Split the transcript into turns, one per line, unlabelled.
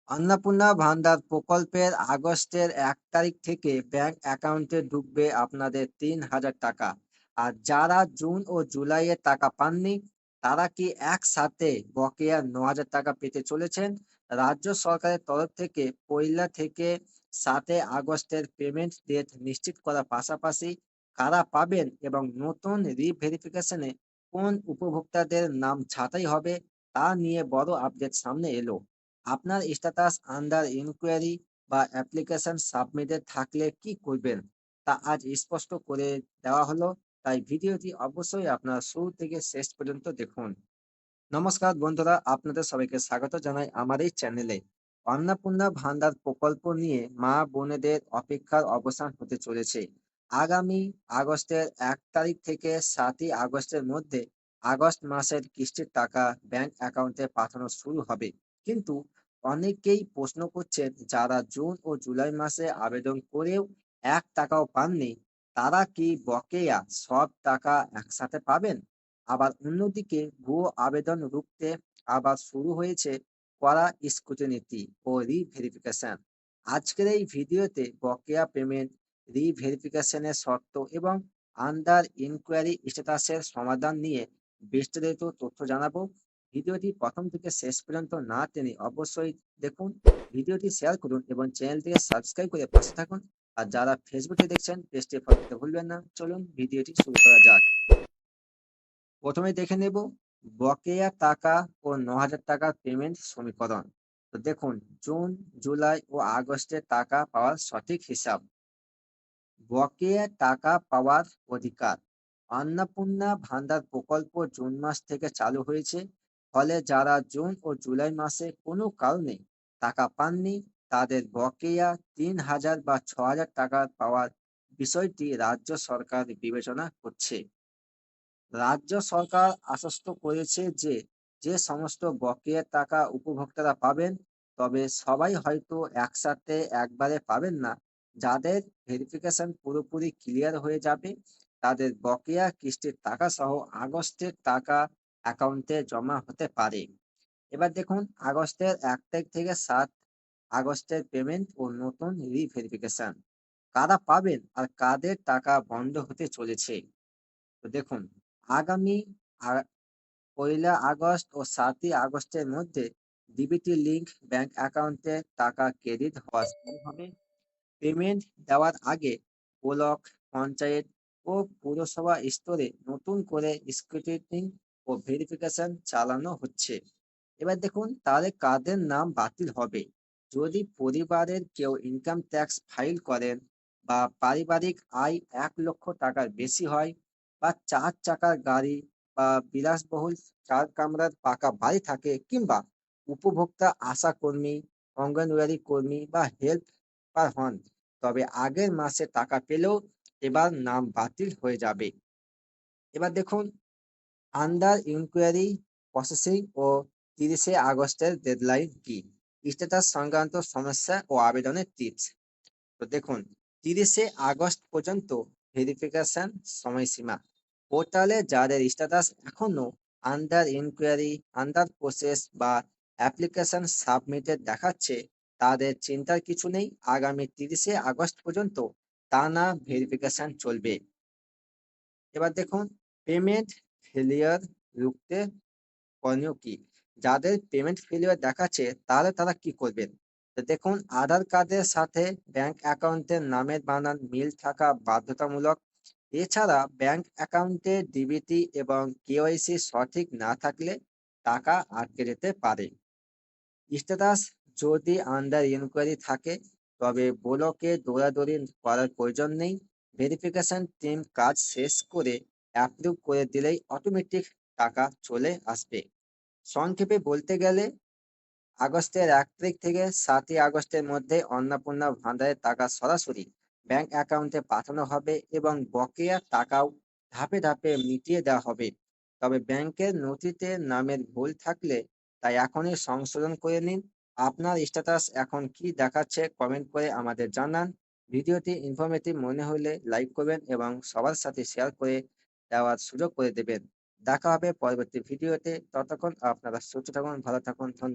অন্নপূর্ণা ভান্ডার প্রকল্পের আগস্টের ১ তারিখ থেকে ব্যাংক অ্যাকাউন্টে ঢুকবে আপনাদের ৩,০০০ টাকা। আর যারা জুন ও জুলাইয়ের টাকা পাননি, তারা কি একসাথে বকেয়া ৯,০০০ টাকা পেতে চলেছেন? রাজ্য সরকারের তরফ থেকে ১লা থেকে ৭ আগস্টের পেমেন্ট ডেট নিশ্চিত করার পাশাপাশি কারা পাবেন এবং নতুন রিভেরিফিকেশনে কোন উপভোক্তাদের নাম ছাঁটাই হবে, তা নিয়ে বড় আপডেট সামনে এলো। আপনার স্ট্যাটাস আন্ডার ইনকোয়ারি বা অ্যাপ্লিকেশন সাবমিটেড থাকলে কি করবেন, তা আজ স্পষ্ট করে দেওয়া হলো। তাই ভিডিওটি অবশ্যই আপনার শুরু থেকে শেষ পর্যন্ত দেখুন। নমস্কার বন্ধুরা, আপনাদের সবাইকে স্বাগত জানাই আমার এই চ্যানেলে। অন্নপূর্ণা ভান্ডার প্রকল্প নিয়ে মা বোনেদের অপেক্ষার অবসান হতে চলেছে। আগামী আগস্টের ১ তারিখ থেকে ৭ আগস্টের মধ্যে আগস্ট মাসের কিস্তির টাকা ব্যাংক অ্যাকাউন্টে পাঠানো শুরু হবে। কিন্তু অনেকেই প্রশ্ন করছেন, যারা জুন ও জুলাই মাসে আবেদন করেও ১ টাকাও পাননি, তারা কি বকেয়া সব টাকা একসাথে পাবেন? আবার অন্যদিকে ভুয়ো আবেদন রুখতে আবার শুরু হয়েছে কড়া স্ক্রুটিনি ও রিভেরিফিকেশন। আজকের এই ভিডিওতে বকেয়া পেমেন্ট, রিভেরিফিকেশনের শর্ত এবং আন্ডার ইনকোয়ারি স্ট্যাটাসের সমাধান নিয়ে বিস্তারিত তথ্য জানাবো। ভিডিওটি প্রথম থেকে শেষ পর্যন্ত না টেনে অবশ্যই দেখুন। ভিডিওটি শেয়ার করুন এবং চ্যানেলটিকে সাবস্ক্রাইব করে পাশে থাকুন। আর যারা ফেসবুকে দেখছেন, পেজটি ফলো করতে ভুলবেন না। চলুন ভিডিওটি শুরু করা যাক। প্রথমে দেখে নেব বকেয়া টাকা ও ৯,০০০ টাকার পেমেন্ট সমীকরণ। তো দেখুন, জুন, জুলাই ও আগস্টের টাকা পাওয়ার সঠিক হিসাব। বকেয়া টাকা পাওয়ার অধিকার। অন্নপূর্ণা ভান্ডার প্রকল্প জুন মাস থেকে চালু হয়েছে। ফলে যারা জুন ও জুলাই মাসে কোনো কারণে টাকা পাননি, তাদের বকেয়া ৩,০০০ বা ৬,০০০ টাকা পাওয়ার বিষয়টি রাজ্য সরকার বিবেচনা করছে। রাজ্য সরকার আশ্বস্ত করেছে যে, যে সমস্ত বকেয়া টাকা উপভোক্তারা পাবেন, তবে সবাই হয়তো একসাথে একবারে পাবেন না। যাদের ভেরিফিকেশন পুরোপুরি ক্লিয়ার হয়ে যাবে, তাদের বকেয়া কিস্তির টাকা সহ আগস্টের টাকা অ্যাকাউন্টে জমা হতে পারে। এবার দেখুন, আগস্টের ১ তারিখ থেকে ৭ আগস্টের পেমেন্ট ও নতুন রিভেরিফিকেশন কারা পাবেন আর কাদের টাকা বন্ধ হতে চলেছে। তো দেখুন, আগামী আ ১লা আগস্ট ও ৭ই আগস্টের মধ্যে ডিবিটি লিংক ব্যাংক অ্যাকাউন্টে টাকা ক্রেডিট হওয়া শুরু হবে। পেমেন্ট দেওয়ার আগে ব্লক, পঞ্চায়েত ও পৌরসভা স্তরে নতুন করে স্ক্রুটিনি ও ভেরিফিকেশন চালানো হচ্ছে। এবার দেখুন, তাহলে কাদের নাম বাতিল হবে? যদি পরিবারের কেউ ইনকাম ট্যাক্স ফাইল করেন, বা পারিবারিক আয় ১ লক্ষ টাকার বেশি হয়, বা ৪ চাকার গাড়ি বা বিলাসবহুল ৪ কামরার পাকা বাড়ি থাকে, কিংবা উপভোক্তা আশা কর্মী, অঙ্গনওয়াড়ি কর্মী বা হেল্পার হন, তবে আগের মাসে টাকা পেলেও এবার নাম বাতিল হয়ে যাবে। এবার দেখুন, আন্ডার ইনকোয়ারি প্রসেসিং ও ৩০শে আগস্টের ডেডলাইন কি? স্ট্যাটাস সংক্রান্ত সমস্যা ও আবেদনের টিপস। তো দেখুন, ৩০শে আগস্ট পর্যন্ত ভেরিফিকেশন সময়সীমা। পোর্টালে যাদের স্ট্যাটাস এখনো আন্ডার ইনকোয়ারি, আন্ডার প্রসেস বা অ্যাপ্লিকেশন সাবমিটেড দেখাচ্ছে, তাদের চিন্তার কিছু নেই। আগামী ৩০শে আগস্ট পর্যন্ত টানা ভেরিফিকেশন চলবে। এবার দেখুন, পেমেন্ট ফেলিয়ার রুখতে করণীয় কি? যাদের পেমেন্ট ফেলিওর দেখাচ্ছে, তাহলে তারা কি করবেন? তো দেখুন, আধার কার্ডের সাথে ব্যাংক অ্যাকাউন্টের নামের বানান মিল থাকা বাধ্যতামূলক। এছাড়া ব্যাংক অ্যাকাউন্টে ডিবিটি এবং কেওয়াইসি সঠিক না থাকলে টাকা আটকে যেতে পারে। স্ট্যাটাস যদি আন্ডার ইনকোয়ারি থাকে, তবে ব্লকে দৌড়াদৌড়ি করার প্রয়োজন নেই। ভেরিফিকেশন টিম কাজ শেষ করে অ্যাপ্রুভ করে দিলেই অটোমেটিক টাকা চলে আসবে। সংক্ষেপে বলতে গেলে, আগস্টের ১ তারিখ থেকে ৭ই আগস্টের মধ্যে অন্নপূর্ণা ভান্ডারের টাকা সরাসরি ব্যাংক অ্যাকাউন্টে পাঠানো হবে এবং বকেয়া টাকাও ধাপে ধাপে মিটিয়ে দেওয়া হবে। তবে ব্যাংকের নথিতে নামের ভুল থাকলে তা এখনই সংশোধন করে নিন। আপনার স্ট্যাটাস এখন কি দেখাচ্ছে, কমেন্ট করে আমাদের জানান। ভিডিওটি ইনফরমেটিভ মনে হলে লাইক করবেন এবং সবার সাথে শেয়ার করে দেওয়ার সুযোগ করে দেবেন। দেখা হবে পরবর্তী ভিডিওতে। ততক্ষণ আপনারা সুস্থ থাকুন, ভালো থাকুন। ধন্যবাদ।